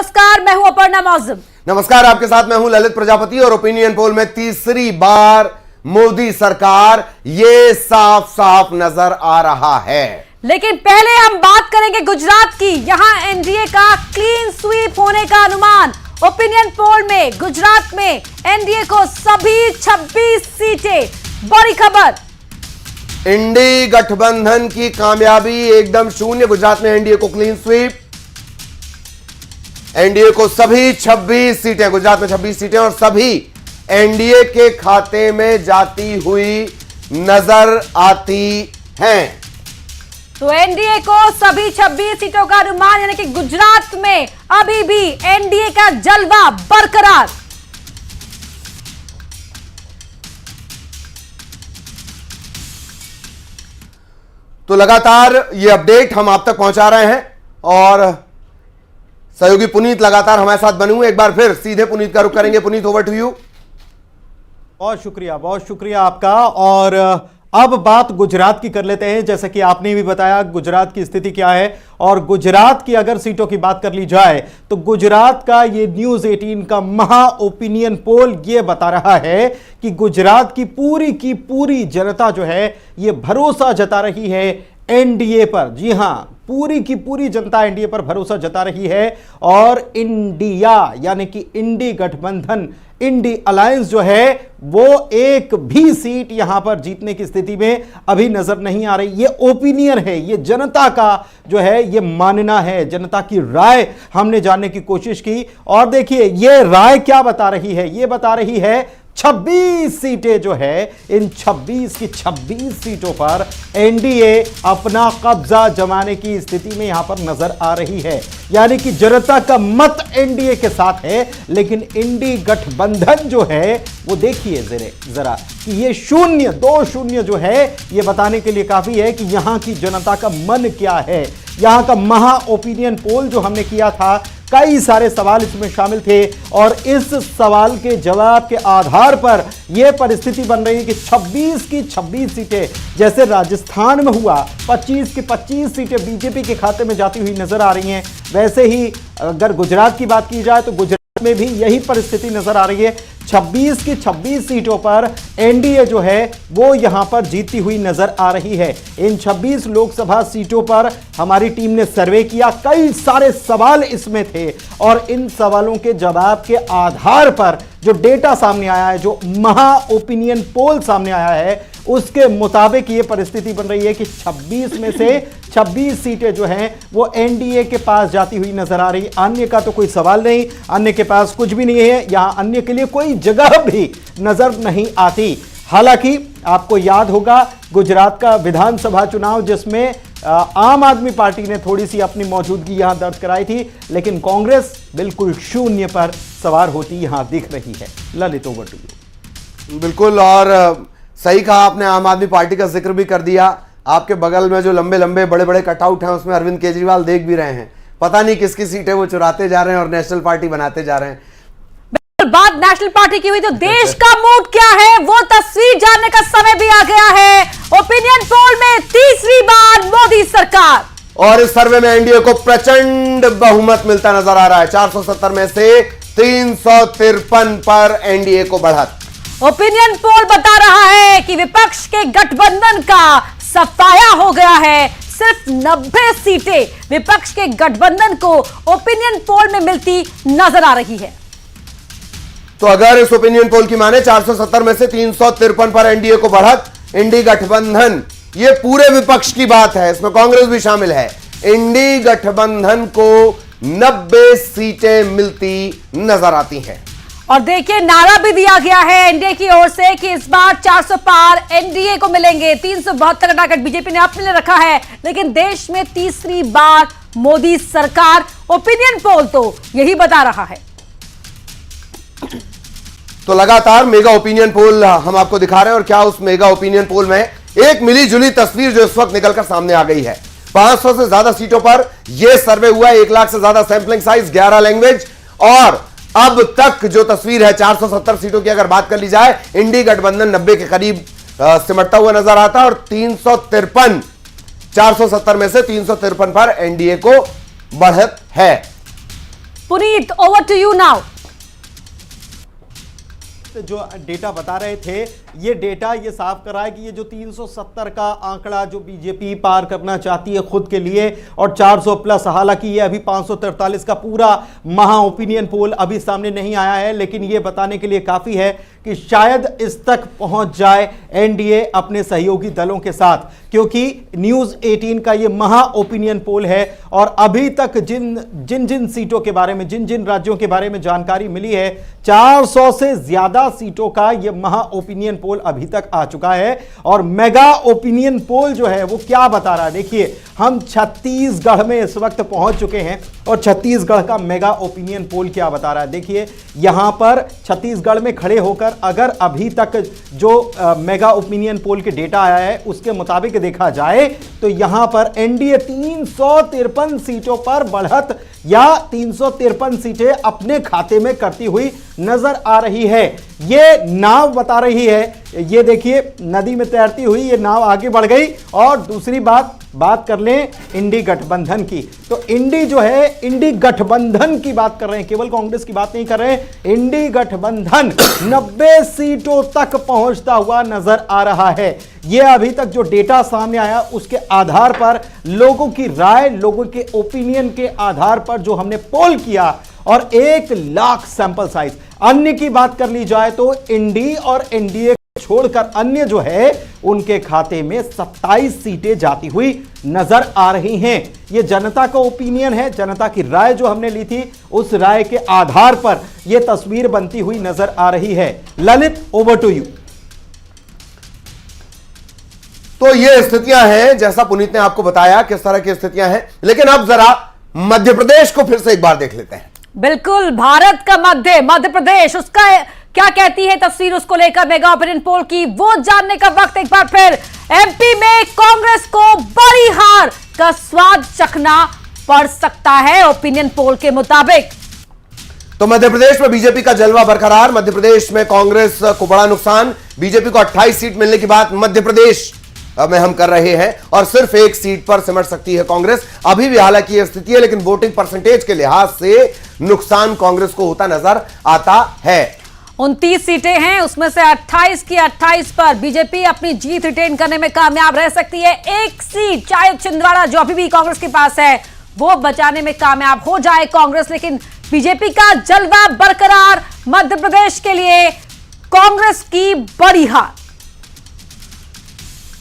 नमस्कार, मैं हूं अपर्णा मौजूम। नमस्कार, आपके साथ मैं हूं ललित प्रजापति। और ओपिनियन पोल में तीसरी बार मोदी सरकार, ये साफ साफ नजर आ रहा है। लेकिन पहले हम बात करेंगे गुजरात की। यहां एनडीए का क्लीन स्वीप होने का अनुमान। ओपिनियन पोल में गुजरात में एनडीए को सभी 26 सीटें। बड़ी खबर, इंडी गठबंधन की कामयाबी एकदम शून्य। गुजरात में एनडीए को क्लीन स्वीप, एनडीए को सभी 26 सीटें, गुजरात में 26 सीटें और सभी एनडीए के खाते में जाती हुई नजर आती हैं। तो एनडीए को सभी 26 सीटों का अनुमान, यानी कि गुजरात में अभी भी एनडीए का जलवा बरकरार। तो लगातार ये अपडेट हम आप तक पहुंचा रहे हैं और सहयोगी पुनीत लगातार हमारे साथ बने हुए। एक बार फिर सीधे पुनीत का रुख करेंगे। Puneet, over to you. बहुत शुक्रिया आपका। और अब बात गुजरात की कर लेते हैं। जैसा कि आपने भी बताया गुजरात की स्थिति क्या है, और गुजरात की अगर सीटों की बात कर ली जाए तो गुजरात का ये न्यूज़ 18 का महा ओपिनियन पोल ये बता रहा है कि गुजरात की पूरी जनता जो है ये भरोसा जता रही है एनडीए पर। जी हां, पूरी की पूरी जनता एनडीए पर भरोसा जता रही है। और इंडिया यानी कि इंडी गठबंधन, इंडी अलायंस जो है वो एक भी सीट यहां पर जीतने की स्थिति में अभी नजर नहीं आ रही। ये ओपिनियन है, ये जनता का जो है ये मानना है, जनता की राय हमने जानने की कोशिश की। और देखिए ये राय क्या बता रही है, ये बता रही है 26 सीटें जो है, इन 26 की 26 सीटों पर एनडीए अपना कब्जा जमाने की स्थिति में यहां पर नजर आ रही है। यानी कि जनता का मत एनडीए के साथ है, लेकिन इंडी गठबंधन जो है वो देखिए जरा कि ये 2-0 जो है ये बताने के लिए काफी है कि यहां की जनता का मन क्या है। यहां का महा ओपिनियन पोल जो हमने किया था, कई सारे सवाल इसमें शामिल थे और इस सवाल के जवाब के आधार पर यह परिस्थिति बन रही है कि 26 की 26 सीटें, जैसे राजस्थान में हुआ 25 की 25 सीटें बीजेपी के खाते में जाती हुई नजर आ रही हैं, वैसे ही अगर गुजरात की बात की जाए तो गुजरात में भी यही परिस्थिति नजर आ रही है। 26 की 26 सीटों पर एनडीए जो है वो यहां पर जीतती हुई नजर आ रही है। इन 26 लोकसभा सीटों पर हमारी टीम ने सर्वे किया, कई सारे सवाल इसमें थे और इन सवालों के जवाब के आधार पर जो डेटा सामने आया है, जो महा ओपिनियन पोल सामने आया है, उसके मुताबिक ये परिस्थिति बन रही है कि 26 में से 26 सीटें जो हैं वो एनडीए के पास जाती हुई नजर आ रही। अन्य का तो कोई सवाल नहीं, अन्य के पास कुछ भी नहीं है, यहां अन्य के लिए कोई जगह भी नजर नहीं आती। हालांकि आपको याद होगा गुजरात का विधानसभा चुनाव जिसमें आम आदमी पार्टी ने थोड़ी सी अपनी मौजूदगी यहां दर्ज कराई थी, लेकिन कांग्रेस बिल्कुल शून्य पर सवार होती यहां दिख रही है। Lalit, over to you. बिल्कुल, और सही कहा आपने, आम आदमी पार्टी का जिक्र भी कर दिया। आपके बगल में जो लंबे लंबे बड़े बड़े कटआउट हैं उसमें अरविंद केजरीवाल देख भी रहे हैं। पता नहीं किसकी सीटें वो चुराते जा रहे हैं और नेशनल पार्टी बनाते जा रहे हैं। बात नेशनल पार्टी की हुई तो देश का मूड क्या है वो तस्वीर जानने का समय भी आ गया है। ओपिनियन पोल में तीसरी बार मोदी सरकार, और इस सर्वे में एनडीए को प्रचंड बहुमत मिलता नजर आ रहा है। 470 में से 353 पर एनडीए को बढ़त। ओपिनियन पोल बता रहा है कि विपक्ष के गठबंधन का सफाया हो गया है। सिर्फ 90 सीटें विपक्ष के गठबंधन को ओपिनियन पोल में मिलती नजर आ रही है। तो अगर इस ओपिनियन पोल की माने 470 में से 353 पर एनडीए को बढ़त। इंडी गठबंधन, ये पूरे विपक्ष की बात है, इसमें कांग्रेस भी शामिल है। इंडी गठबंधन को 90 सीटें मिलती नजर आती हैं। और देखिए नारा भी दिया गया है एनडीए की ओर से कि इस बार 400 पार एनडीए को मिलेंगे। 372 का टारगेट बीजेपी ने अपने लिए रखा है, लेकिन देश में तीसरी बार मोदी सरकार। ओपिनियन पोल तो यही बता रहा है। तो लगातार मेगा ओपिनियन पोल हम आपको दिखा रहे हैं, और क्या उस मेगा ओपिनियन पोल में एक मिली जुली तस्वीर जो इस वक्त निकलकर सामने आ गई है। 500 से ज्यादा सीटों पर यह सर्वे हुआ है, 1 लाख से ज्यादा सैंपलिंग साइज, 11 लैंग्वेज, और अब तक जो तस्वीर है 470 सीटों की अगर बात कर ली जाए, इंडी गठबंधन 90 के करीब सिमटता हुआ नजर आता है, और 353 470 में से 353 पर एनडीए को बढ़त है। Puneet, over to you now. जो डेटा बता रहे थे, ये डेटा ये साफ कर रहा है कि ये जो 370 का आंकड़ा जो बीजेपी पार करना चाहती है खुद के लिए, और 400 प्लस, हालांकि ये अभी 543 का पूरा महा ओपिनियन पोल अभी सामने नहीं आया है, लेकिन ये बताने के लिए काफी है कि शायद इस तक पहुंच जाए एनडीए अपने सहयोगी दलों के साथ, क्योंकि न्यूज 18 का ये महा ओपिनियन पोल है और अभी तक जिन जिन सीटों के बारे में, जिन जिन राज्यों के बारे में जानकारी मिली है, 400 से ज्यादा सीटों का ये महा ओपिनियन पोल अभी तक आ चुका है। और मेगा ओपिनियन पोल जो है वो क्या बता रहा है, देखिए हम छत्तीसगढ़ में इस वक्त पहुंच चुके हैं और छत्तीसगढ़ का मेगा ओपिनियन पोल क्या बता रहा है। देखिए यहां पर छत्तीसगढ़ में खड़े होकर अगर अभी तक जो मेगा ओपिनियन पोल के डेटा आया है उसके मुताबिक देखा जाए तो यहां पर एनडीए 353 सीटों पर बढ़त या 353 सीटें अपने खाते में करती हुई नजर आ रही है। ये नाव बता रही है, ये देखिए नदी में तैरती हुई ये नाव आगे बढ़ गई। और दूसरी बात कर लें इंडी गठबंधन की, तो इंडी जो है, इंडी गठबंधन की बात कर रहे हैं, केवल कांग्रेस की बात नहीं कर रहे हैं। इंडी गठबंधन 90 सीटों तक पहुंचता हुआ नजर आ रहा है। यह अभी तक जो डेटा सामने आया उसके आधार पर, लोगों की राय, लोगों के ओपिनियन के आधार पर जो हमने पोल किया, और 1 लाख सैंपल साइज। अन्य की बात कर ली जाए तो इंडी और एनडीए छोड़कर अन्य जो है उनके खाते में 27 सीटें जाती हुई नजर आ रही हैं। यह जनता का ओपिनियन है, जनता की राय जो हमने ली थी उस राय के आधार पर यह तस्वीर बनती हुई नजर आ रही है। Lalit, over to you. तो ये स्थितियां हैं, जैसा पुनीत ने आपको बताया किस तरह की स्थितियां हैं। लेकिन अब जरा मध्य प्रदेश को फिर से एक बार देख लेते हैं। बिल्कुल, भारत का मध्य प्रदेश, उसका क्या कहती है तस्वीर, उसको लेकर मेगा ओपिनियन पोल की, वो जानने का वक्त एक बार फिर। एमपी में कांग्रेस को बड़ी हार का स्वाद चखना पड़ सकता है ओपिनियन पोल के मुताबिक। तो मध्य प्रदेश में बीजेपी का जलवा बरकरार। मध्य प्रदेश में कांग्रेस को बड़ा नुकसान, बीजेपी को 28 सीट मिलने की बात मध्य प्रदेश में हम कर रहे हैं और सिर्फ 1 सीट पर सिमट सकती है कांग्रेस। अभी भी हालांकि यह स्थिति है, लेकिन वोटिंग परसेंटेज के लिहाज से नुकसान कांग्रेस को होता नजर आता है। 29 सीटें हैं, उसमें से 28 की 28 पर बीजेपी अपनी जीत रिटेन करने में कामयाब रह सकती है। 1 सीट चाहे छिंदवाड़ा जो अभी भी कांग्रेस के पास है वो बचाने में कामयाब हो जाए कांग्रेस, लेकिन बीजेपी का जलवा बरकरार। मध्य प्रदेश के लिए कांग्रेस की बड़ी हार।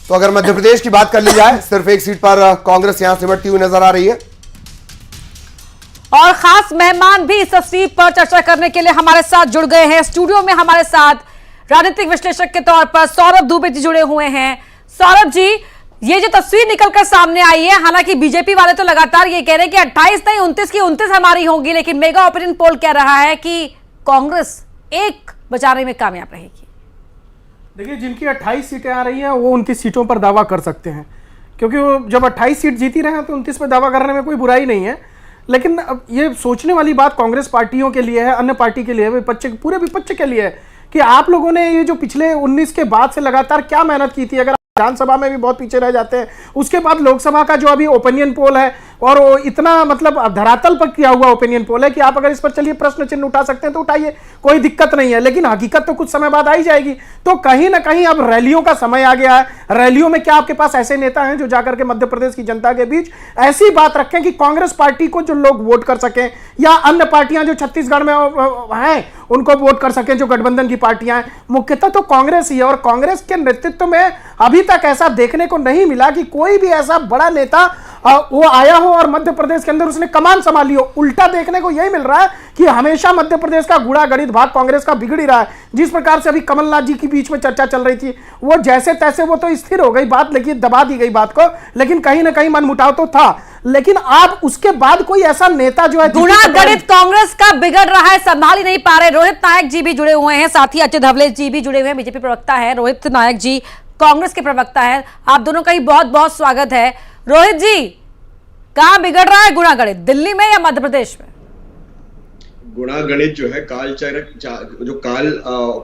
तो अगर मध्य प्रदेश की बात कर ली जाए, सिर्फ 1 सीट पर कांग्रेस यहां सिमटती हुई नजर आ रही है। और खास मेहमान भी इस तस्वीर पर चर्चा करने के लिए हमारे साथ जुड़ गए हैं। स्टूडियो में हमारे साथ राजनीतिक विश्लेषक के तौर पर सौरभ दुबे जी जुड़े हुए हैं। सौरभ जी, ये जो तस्वीर निकलकर सामने आई है, हालांकि बीजेपी वाले तो लगातार ये कह रहे हैं कि 28 नहीं 29 की 29 हमारी होंगी, लेकिन मेगा ओपिनियन पोल कह रहा है कि कांग्रेस 1 बचाने में कामयाब रहेगी। देखिए, जिनकी 28 सीटें आ रही हैं वो 29 सीटों पर दावा कर सकते हैं, क्योंकि वो जब 28 सीट जीती रहे हैं तो 29 पर दावा करने में कोई बुराई नहीं है। लेकिन अब ये सोचने वाली बात कांग्रेस पार्टियों के लिए है, अन्य पार्टी के लिए है, पूरे विपक्ष के लिए है कि आप लोगों ने ये जो पिछले 19 के बाद से लगातार क्या मेहनत की थी। अगर विधानसभा में भी बहुत पीछे रह जाते हैं, उसके बाद लोकसभा का जो अभी ओपिनियन पोल है, और वो इतना मतलब धरातल पर किया हुआ ओपिनियन पोल है कि आप अगर इस पर चलिए प्रश्न चिन्ह उठा सकते हैं तो उठाइए, कोई दिक्कत नहीं है। लेकिन हकीकत तो कुछ समय बाद आई जाएगी। तो कहीं ना कहीं अब रैलियों का समय आ गया है। रैलियों में क्या आपके पास ऐसे नेता हैं जो जाकर के मध्य प्रदेश की जनता के बीच ऐसी बात रखें कि कांग्रेस पार्टी को जो लोग वोट कर सकें, या अन्य पार्टियां जो छत्तीसगढ़ में हैं उनको वोट कर सकें, जो गठबंधन की पार्टियां हैं। मुख्यतः तो कांग्रेस ही है, और कांग्रेस के नेतृत्व में अभी तक ऐसा देखने को नहीं मिला कि कोई भी ऐसा बड़ा नेता वो आया हो और मध्य प्रदेश के अंदर उसने कमान संभाली हो। उल्टा देखने को यही मिल रहा है कि हमेशा मध्य प्रदेश का गुड़ा गणित भाग कांग्रेस का बिगड़ ही रहा है। जिस प्रकार से अभी कमलनाथ जी के बीच में चर्चा चल रही थी, वो जैसे तैसे वो तो स्थिर हो गई बात, लेकिन दबा दी गई बात को, लेकिन कहीं ना कहीं मनमुटाव तो था। लेकिन आप उसके बाद कोई ऐसा नेता जो है गुड़ा गणित कांग्रेस का बिगड़ रहा है, संभाल ही नहीं पा रहे। रोहित नायक जी भी जुड़े हुए हैं, साथ ही अजय धवले जी भी जुड़े हुए हैं, बीजेपी प्रवक्ता है। रोहित नायक जी कांग्रेस के प्रवक्ता है। आप दोनों का ही बहुत बहुत स्वागत है। रोहित जी, कहां बिगड़ रहा है गुणा गणित, दिल्ली में या मध्य प्रदेश में? गुणा गणित जो है जो काल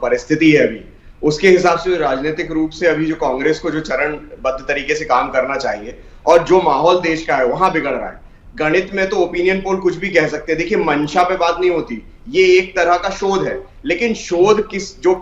परिस्थिति है अभी, उसके हिसाब से राजनीतिक रूप से अभी जो कांग्रेस को जो चरणबद्ध तरीके से काम करना चाहिए और जो माहौल देश का है वहां बिगड़ रहा है। गणित में तो ओपिनियन पोल कुछ भी कह सकते हैं। देखिए, मंशा पे बात नहीं होती, ये एक तरह का शोध है, लेकिन शोध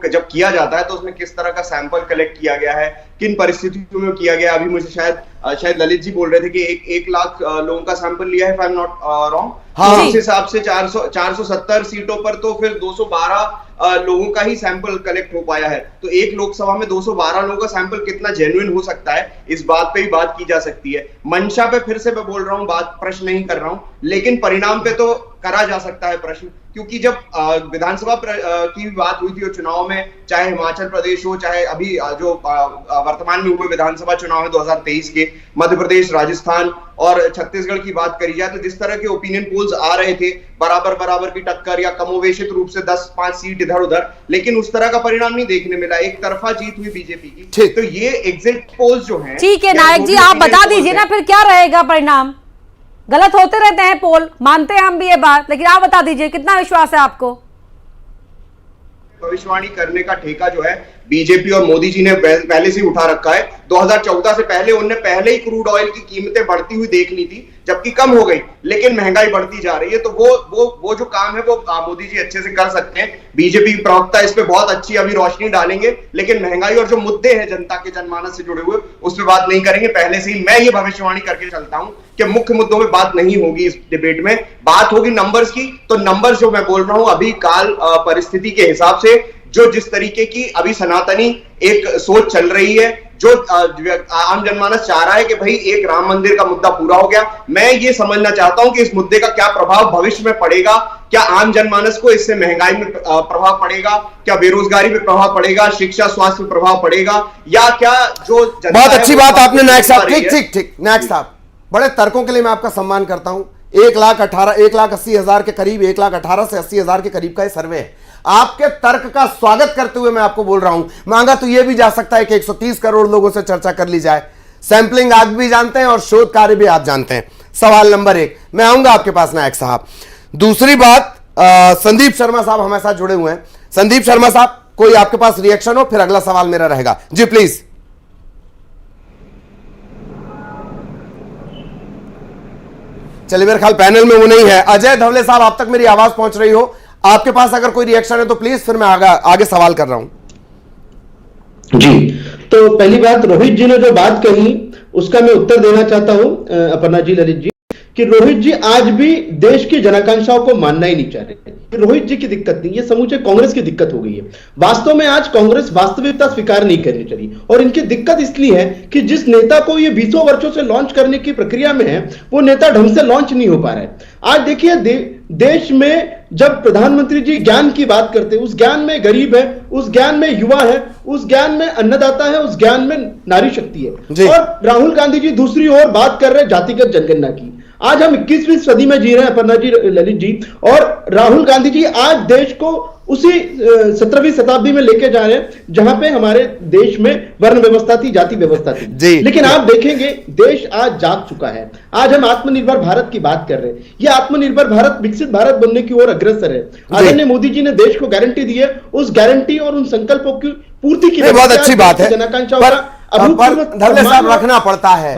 जब किया जाता है तो उसमें किस तरह का सैंपल कलेक्ट किया गया है, किन परिस्थितियों में किया गया। अभी मुझे शायद ललित जी बोल रहे थे कि एक लाख लोगों का सैंपल लिया है, if I am not wrong. हाँ। उस हिसाब से 470 सीटों पर तो फिर 212 लोगों का ही सैंपल कलेक्ट हो पाया है। तो एक लोकसभा में 212 लोगों का सैंपल कितना जेन्युइन हो सकता है, इस बात पे ही बात की जा सकती है। मंशा पे फिर से मैं बोल रहा हूं, बात प्रश्न नहीं कर रहा हूं, लेकिन परिणाम पे तो करा जा सकता है प्रश्न, क्योंकि जब विधानसभा की बात हुई थी और चुनाव में, चाहे हिमाचल प्रदेश हो, चाहे अभी जो वर्तमान में हुए विधानसभा चुनाव है 2023 के, मध्य प्रदेश, राजस्थान और छत्तीसगढ़ की बात करी जाए, तो जिस तरह के ओपिनियन पोल्स आ रहे थे, बराबर की टक्कर या कमोवेशित रूप से 10-5 सीट इधर उधर, लेकिन उस तरह का परिणाम नहीं देखने मिला, एक तरफा जीत हुई बीजेपी की। तो ये एग्जिट पोल्स जो हैं, ठीक है नायक जी, आप बता दीजिए ना फिर क्या रहेगा परिणाम। गलत होते रहते हैं पोल, मानते हैं हम भी ये बात, लेकिन आप बता दीजिए कितना विश्वास है आपको। भविष्यवाणी करने का ठेका जो है बीजेपी और मोदी जी ने पहले से उठा रखा है। 2014 से पहले उनने पहले ही क्रूड ऑयल की कीमतें बढ़ती हुई देख ली थी, जबकि कम हो गई, लेकिन महंगाई बढ़ती जा रही है। तो वो जो काम है वो मोदी जी अच्छे से कर सकते हैं। बीजेपी की प्रवक्ता इस पे बहुत अच्छी अभी रोशनी डालेंगे, लेकिन महंगाई और जो मुद्दे हैं जनता के जनमानस से जुड़े हुए, उस पर बात नहीं करेंगे। पहले से ही मैं ये भविष्यवाणी करके चलता हूं कि मुख्य मुद्दों में बात नहीं होगी इस डिबेट में, बात होगी नंबर्स की। तो नंबर्स जो मैं बोल रहा हूं अभी काल परिस्थिति के हिसाब से, जो जिस तरीके की अभी सनातनी एक सोच चल रही है, जो आम जनमानस चाह रहा है कि भाई एक राम मंदिर का मुद्दा पूरा हो गया, मैं ये समझना चाहता हूं कि इस मुद्दे का क्या प्रभाव भविष्य में पड़ेगा। क्या आम जनमानस को इससे महंगाई में प्रभाव पड़ेगा, क्या बेरोजगारी में प्रभाव पड़ेगा, शिक्षा स्वास्थ्य में प्रभाव पड़ेगा, या क्या जो बहुत अच्छी बात आपने नायक साहब, ठीक नायक साहब, बड़े तर्कों के लिए मैं आपका सम्मान करता हूं। 1,80,000 के करीब, 1,18,000 से 80,000 के करीब का ये सर्वे है। आपके तर्क का स्वागत करते हुए मैं आपको बोल रहा हूं, मांगा तो यह भी जा सकता है कि 130 करोड़ लोगों से चर्चा कर ली जाए। सैंपलिंग आप भी जानते हैं और शोध कार्य भी आप जानते हैं। सवाल नंबर 1, मैं आऊंगा आपके पास नायक साहब। दूसरी बात, संदीप शर्मा साहब हमारे साथ जुड़े हुए हैं। संदीप शर्मा साहब, कोई आपके पास रिएक्शन हो, फिर अगला सवाल मेरा रहेगा जी, प्लीज। चलिए, मेरे ख्याल पैनल में वो नहीं है। अजय धवले साहब, आप तक मेरी आवाज पहुंच रही हो, आपके पास अगर कोई रिएक्शन है तो प्लीज, फिर मैं आगे सवाल कर रहा हूं जी। तो पहली बात, रोहित जी ने जो बात कही उसका मैं उत्तर देना चाहता हूं अपर्णा जी, ललित जी, कि रोहित जी आज भी देश की जनाकांक्षाओं को मानना ही नहीं चाह रहे। रोहित जी की दिक्कत नहीं, ये समूचे कांग्रेस की दिक्कत हो गई है। वास्तव में आज कांग्रेस वास्तविकता स्वीकार नहीं करनी चाहिए, और इनकी दिक्कत इसलिए है कि जिस नेता को ये 20 वर्षों से लॉन्च करने की प्रक्रिया में है, वो नेता ढंग से लॉन्च नहीं हो पा रहा है। आज देखिए, देश में जब प्रधानमंत्री जी ज्ञान की बात करते हैं, उस ज्ञान में गरीब है, उस ज्ञान में युवा है, उस ज्ञान में अन्नदाता है, उस ज्ञान में नारी शक्ति है। और राहुल गांधी जी दूसरी ओर बात कर रहे हैं जातिगत जनगणना की। आज हम 21वीं सदी में जी रहे हैं अपर्णा जी, ललित जी, और राहुल गांधी जी आज देश को उसी 17वीं शताब्दी में लेके जा रहे हैं जहां पे हमारे देश में वर्ण व्यवस्था थी, जाति व्यवस्था थी। लेकिन आप देखेंगे देश आज जाग चुका है। आज हम आत्मनिर्भर भारत की बात कर रहे हैं। यह आत्मनिर्भर भारत विकसित भारत बनने की ओर अग्रसर है। आदरणीय मोदी जी ने देश को गारंटी दी है, उस गारंटी और उन संकल्पों की पूर्ति की बहुत अच्छी बात है, पर धवले साहब रखना पड़ता है।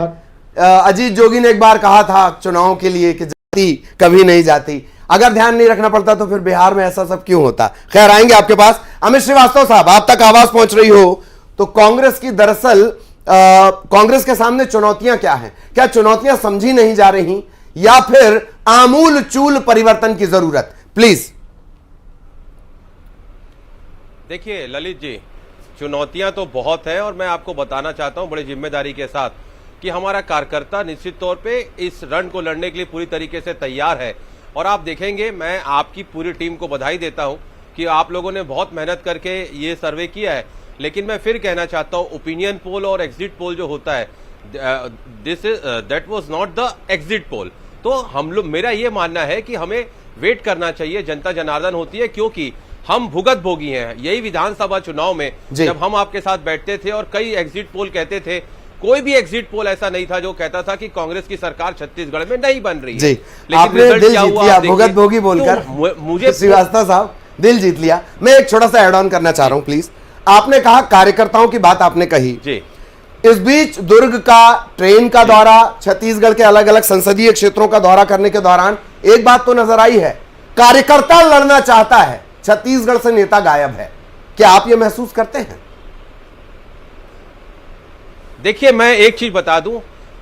अजीत जोगी ने एक बार कहा था चुनाव के लिए कि जाति कभी नहीं जाती। अगर ध्यान नहीं रखना पड़ता तो फिर बिहार में ऐसा सब क्यों होता। खैर, आएंगे आपके पास। अमित श्रीवास्तव साहब, आप तक आवाज पहुंच रही हो तो कांग्रेस की दरअसल कांग्रेस के सामने चुनौतियां क्या हैं? क्या चुनौतियां समझी नहीं जा रही या फिर आमूल चूल परिवर्तन की जरूरत? प्लीज। देखिए ललित जी, चुनौतियां तो बहुत है और मैं आपको बताना चाहता हूं बड़ी जिम्मेदारी के साथ कि हमारा कार्यकर्ता निश्चित तौर पे इस रण को लड़ने के लिए पूरी तरीके से तैयार है। और आप देखेंगे, मैं आपकी पूरी टीम को बधाई देता हूं कि आप लोगों ने बहुत मेहनत करके ये सर्वे किया है। लेकिन मैं फिर कहना चाहता हूं, ओपिनियन पोल और एग्जिट पोल जो होता है, that was not the exit poll. तो हम लोग, मेरा ये मानना है कि हमें वेट करना चाहिए, जनता जनार्दन होती है, क्योंकि हम भुगत भोगी हैं। यही विधानसभा चुनाव में जब हम आपके साथ बैठते थे और कई एग्जिट पोल कहते थे, कोई भी एग्जिट पोल ऐसा नहीं था जो कहता था कि कांग्रेस की सरकार छत्तीसगढ़ में नहीं बन रही है। आपने दिल जीत लिया भुगत भोगी बोलकर। मुझे श्रीवास्तव साहब दिल जीत लिया। मैं एक छोटा सा ऐड ऑन करना चाह रहा हूं प्लीज। आपने कहा कार्यकर्ताओं की बात आपने कही जी। इस बीच दुर्ग का ट्रेन का दौरा, छत्तीसगढ़ के अलग अलग संसदीय क्षेत्रों का दौरा करने के दौरान एक बात तो नजर आई है, कार्यकर्ता लड़ना चाहता है, छत्तीसगढ़ से नेता गायब है। क्या आप यह महसूस करते हैं? देखिए, मैं एक चीज बता दूं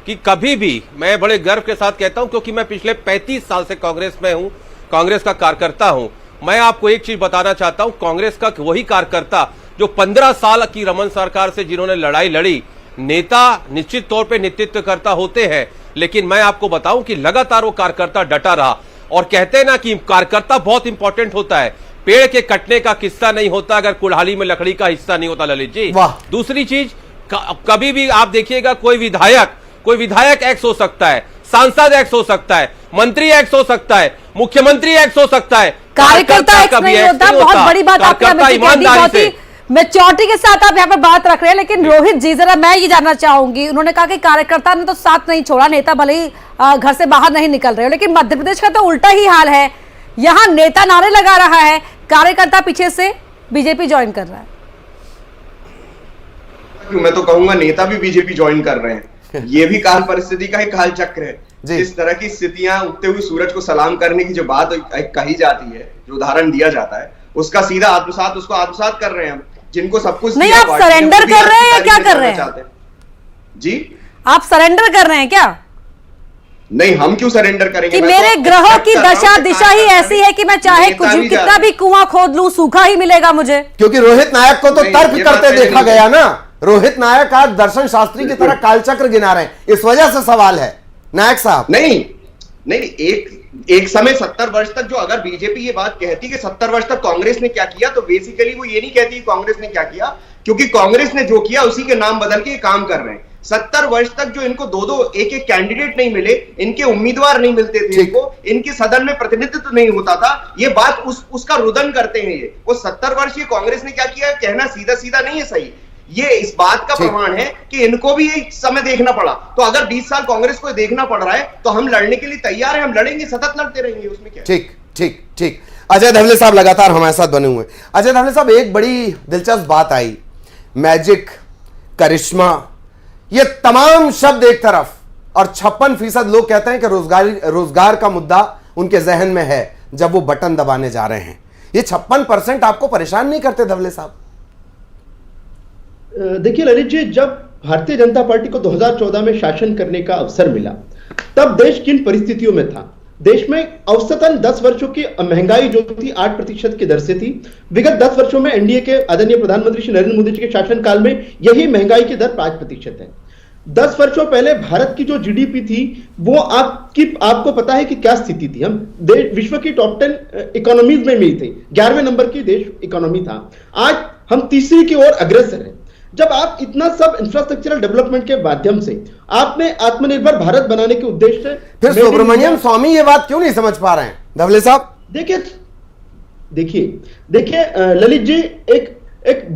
कि कभी भी, मैं बड़े गर्व के साथ कहता हूं क्योंकि मैं पिछले 35 साल से कांग्रेस में हूं, कांग्रेस का कार्यकर्ता हूं। मैं आपको एक चीज बताना चाहता हूं, कांग्रेस का वही कार्यकर्ता जो 15 साल की रमन सरकार से जिन्होंने लड़ाई लड़ी, नेता निश्चित तौर पे नेतृत्व करता होते हैं, लेकिन मैं आपको बताऊं कि लगातार वो कार्यकर्ता डटा रहा। और कहते हैं ना कि कार्यकर्ता बहुत इंपॉर्टेंट होता है, पेड़ के कटने का किस्सा नहीं होता अगर कुल्हाड़ी में लकड़ी का हिस्सा नहीं होता, ललित जी। दूसरी चीज, कभी भी आप देखिएगा कोई विधायक एक्स हो सकता है, सांसद एक्स हो सकता है, मंत्री एक्स हो सकता है, मुख्यमंत्री एक्स हो सकता है, कार्यकर्ता एक्स नहीं होता। बहुत बड़ी बात आपने अमित जी कह दी, बहुत ही मैच्योरिटी के साथ आप यहाँ पे बात रख रहे हैं। लेकिन रोहित जी, जरा मैं ये जानना चाहूंगी, उन्होंने कहा कि कार्यकर्ता ने तो साथ नहीं छोड़ा, नेता भले ही घर से बाहर नहीं निकल रहे हो, लेकिन मध्य प्रदेश का तो उल्टा ही हाल है। यहाँ नेता नारे लगा रहा है, कार्यकर्ता पीछे से बीजेपी ज्वाइन कर रहा है। मैं तो कहूंगा नेता भी बीजेपी ज्वाइन कर रहे हैं। ये भी काल परिस्थिति का एक काल चक्र है। जिस तरह की स्थितियां उगते हुए सूरज को सलाम करने की जो बात कही जाती है, जो उदाहरण दिया जाता है, उसका सीधा आत्मसात, उसको आत्मसात कर रहे हैं हम, जिनको सब कुछ नहीं। आप सरेंडर कर रहे हैं या क्या कर रहे हैं जी? आप सरेंडर कर रहे हैं क्या? नहीं, हम क्यों सरेंडर करेंगे? कि मेरे ग्रहों की दशा दिशा ही ऐसी है कि मैं चाहे कुछ कितना भी कुआं खोद लूं, सूखा ही मिलेगा मुझे। क्योंकि रोहित नायक को तो तर्क करते देखा गया ना। रोहित नायक आज दर्शन शास्त्री की तरह कालचक्र गिना रहे हैं, इस वजह से सवाल है नायक साहब। नहीं, एक समय 70 वर्ष तक जो अगर बीजेपी ये बात कहती कि 70 वर्ष तक कांग्रेस ने क्या किया, तो बेसिकली वो ये नहीं कहती कांग्रेस ने क्या किया, क्योंकि कांग्रेस ने जो किया उसी के नाम बदल के काम कर रहे हैं। 70 वर्ष तक जो इनको दो एक कैंडिडेट नहीं मिले, इनके उम्मीदवार नहीं मिलते थे, इनके सदन में प्रतिनिधित्व नहीं होता था, ये बात उसका रुदन करते हैं। ये वो 70 वर्ष ये कांग्रेस ने क्या किया कहना सीधा सीधा नहीं है सही। ये इस बात का प्रमाण है कि इनको भी एक समय देखना पड़ा। तो अगर 20 साल कांग्रेस को देखना पड़ रहा है तो हम लड़ने के लिए तैयार हैं, हम लड़ेंगे, सतत लड़ते रहेंगे, उसमें क्या। ठीक। अजय धवले साहब लगातार हमारे साथ बने हुए। अजय धवले साहब, एक बड़ी दिलचस्प बात आई, मैजिक, करिश्मा, ये तमाम शब्द एक तरफ, और 56% लोग कहते हैं कि रोजगार का मुद्दा उनके जहन में है जब वो बटन दबाने जा रहे हैं। ये 56% आपको परेशान नहीं करते धवले साहब? देखिए ललित जी, जब भारतीय जनता पार्टी को 2014 में शासन करने का अवसर मिला, तब देश किन परिस्थितियों में था? देश में औसतन 10 वर्षों की महंगाई जो थी 8% की दर से थी। विगत 10 वर्षों में एनडीए के आदरणीय प्रधानमंत्री श्री नरेंद्र मोदी जी के शासनकाल में यही महंगाई की दर 5% है। 10 वर्षों पहले भारत की जो जीडीपी थी वो आपको पता है कि क्या स्थिति थी? हम विश्व की टॉप 10 इकोनॉमीज में भी थे, 11वें नंबर की देश इकोनॉमी था। आज हम तीसरी की ओर अग्रसर हैं। जब आप इतना सब इंफ्रास्ट्रक्चरल डेवलपमेंट के माध्यम से आपने आत्मनिर्भर भारत बनाने के उद्देश्य से, फिर सुब्रमण्यम स्वामी ये बात क्यों नहीं समझ पा रहे हैं धवले साहब? देखिए ललित जी, एक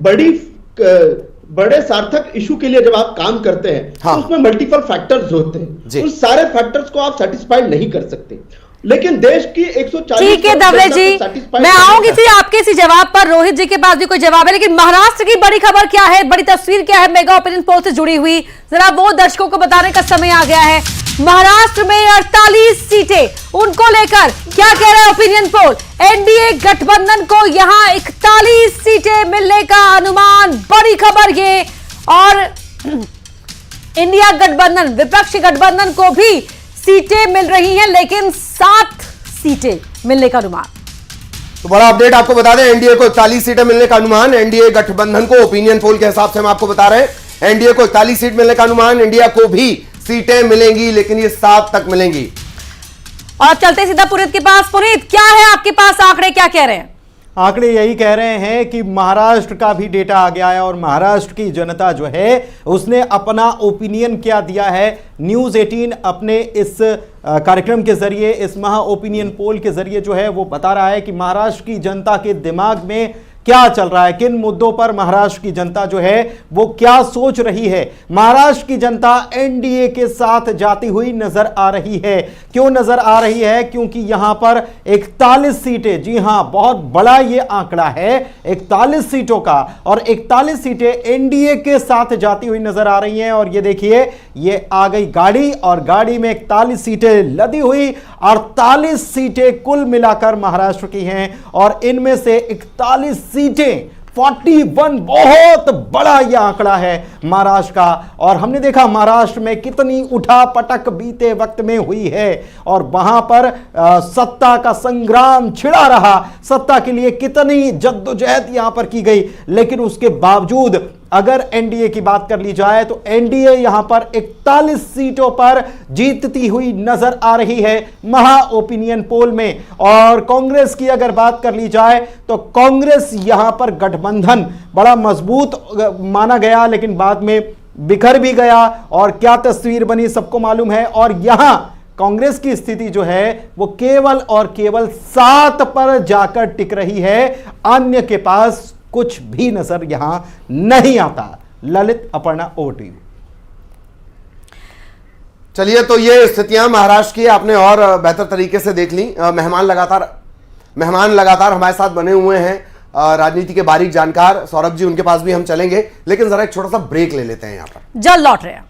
बड़े सार्थक इशू के लिए जब आप काम करते हैं तो उसमें मल्टीपल फैक्टर्स होते हैं। उन सारे फैक्टर्स को आप सेटिस्फाइड नहीं कर सकते, लेकिन देश की 140। ठीक है धवले जी, मैं आऊंगी फिर आपके इसी जवाब पर। रोहित जी के पास भी कोई जवाब है, लेकिन महाराष्ट्र की बड़ी खबर क्या है, बड़ी तस्वीर क्या है मेगा ओपिनियन पोल से जुड़ी हुई, जरा वो दर्शकों को बताने का समय आ गया है। महाराष्ट्र में 48 सीटें, उनको लेकर क्या कह रहा है ओपिनियन पोल? एनडीए गठबंधन को यहां 41 सीटें मिलने का अनुमान, बड़ी खबर ये। और इंडिया गठबंधन, विपक्ष गठबंधन को भी सीटें मिल रही हैं, लेकिन 7 सीटें मिलने का अनुमान। तो बड़ा अपडेट आपको बता दें, एनडीए को 41 सीटें मिलने का अनुमान, एनडीए गठबंधन को ओपिनियन पोल के हिसाब से हम आपको बता रहे हैं, एनडीए को 41 सीट मिलने का अनुमान, इंडिया को भी सीटें मिलेंगी, लेकिन ये 7 तक मिलेंगी। और चलते सीधा पुनीत के पास। पुनीत, क्या है आपके पास आंकड़े, क्या कह रहे हैं? आंकड़े यही कह रहे हैं कि महाराष्ट्र का भी डेटा आ गया है और महाराष्ट्र की जनता जो है उसने अपना ओपिनियन क्या दिया है। न्यूज़ 18 अपने इस कार्यक्रम के जरिए, इस महा ओपिनियन पोल के जरिए जो है वो बता रहा है कि महाराष्ट्र की जनता के दिमाग में क्या चल रहा है, किन मुद्दों पर महाराष्ट्र की जनता जो है वो क्या सोच रही है। महाराष्ट्र की जनता एनडीए के साथ जाती हुई नजर आ रही है। क्यों नजर आ रही है? क्योंकि यहां पर 41 सीटें, जी हां बहुत बड़ा ये आंकड़ा है 41 सीटों का, और 41 सीटें एनडीए के साथ जाती हुई नजर आ रही हैं। और ये देखिए, ये आ गई गाड़ी और गाड़ी में 41 सीटें लदी हुई, 48 सीटें कुल मिलाकर महाराष्ट्र की हैं और इनमें से 41 सीटें 41, बहुत बड़ा यह आंकड़ा है महाराष्ट्र का। और हमने देखा महाराष्ट्र में कितनी उठापटक बीते वक्त में हुई है और वहां पर सत्ता का संग्राम छिड़ा रहा, सत्ता के लिए कितनी जद्दोजहद यहां पर की गई। लेकिन उसके बावजूद अगर एनडीए की बात कर ली जाए तो एनडीए यहां पर 41 सीटों पर जीतती हुई नजर आ रही है महा ओपिनियन पोल में। और कांग्रेस की अगर बात कर ली जाए तो कांग्रेस यहां पर गठबंधन बड़ा मजबूत माना गया, लेकिन बाद में बिखर भी गया और क्या तस्वीर बनी सबको मालूम है। और यहां कांग्रेस की स्थिति जो है वो केवल और केवल 7 पर जाकर टिक रही है, अन्य के पास कुछ भी नजर यहां नहीं आता। Lalit, Aparna, over to you. चलिए, तो ये स्थितियां महाराष्ट्र की आपने और बेहतर तरीके से देख ली। मेहमान लगातार हमारे साथ बने हुए हैं, राजनीति के बारीक जानकार सौरभ जी, उनके पास भी हम चलेंगे, लेकिन जरा एक छोटा सा ब्रेक ले लेते हैं यहां पर। जल्द लौट रहे हैं।